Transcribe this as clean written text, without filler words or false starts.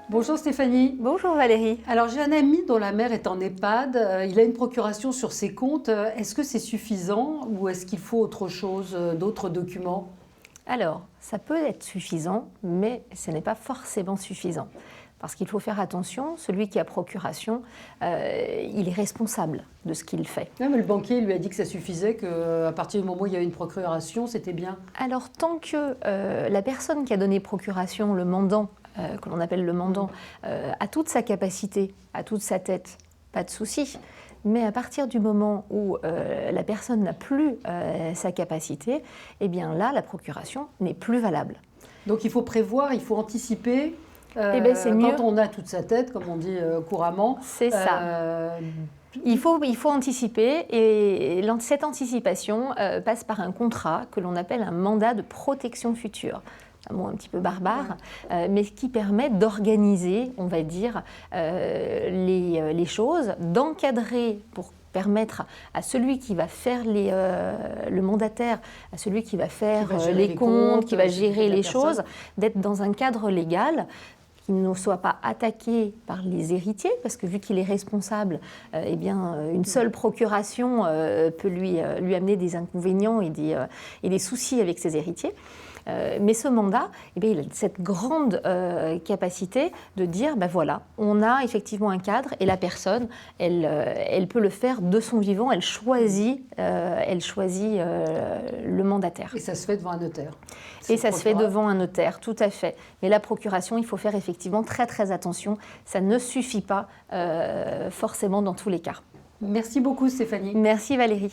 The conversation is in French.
Bonjour Stéphanie. Bonjour Valérie. Alors j'ai un ami dont la mère est en EHPAD, il a une procuration sur ses comptes. Est-ce que c'est suffisant ou est-ce qu'il faut autre chose, d'autres documents? Alors, ça peut être suffisant, mais ce n'est pas forcément suffisant. Parce qu'il faut faire attention, celui qui a procuration, il est responsable de ce qu'il fait. Ah, mais le banquier lui a dit que ça suffisait, qu'à partir du moment où il y avait une procuration, c'était bien. Alors, tant que la personne qui a donné procuration, le mandant, que l'on appelle le mandant, a toute sa capacité, a toute sa tête, pas de souci. Mais à partir du moment où la personne n'a plus sa capacité, eh bien là, la procuration n'est plus valable. Donc il faut prévoir, il faut anticiper. Eh bien, c'est mieux. Quand on a toute sa tête, comme on dit couramment. C'est ça. Il faut anticiper et cette anticipation passe par un contrat que l'on appelle un mandat de protection future. Un mot un petit peu barbare, mais qui permet d'organiser, on va dire, les choses, d'encadrer pour permettre à celui qui va faire le mandataire, à celui qui va faire les comptes, qui va gérer les choses, d'être dans un cadre légal, qu'il ne soit pas attaqué par les héritiers, parce que vu qu'il est responsable, eh bien, une seule procuration peut lui amener des inconvénients et des soucis avec ses héritiers. Mais ce mandat, eh bien, il a cette grande capacité de dire, ben voilà, on a effectivement un cadre et la personne, elle peut le faire de son vivant, elle choisit le mandataire. Et ça se fait devant un notaire. Et ça se fait devant un notaire, tout à fait. Mais la procuration, il faut faire effectivement très très attention, ça ne suffit pas forcément dans tous les cas. Merci beaucoup Stéphanie. Merci Valérie.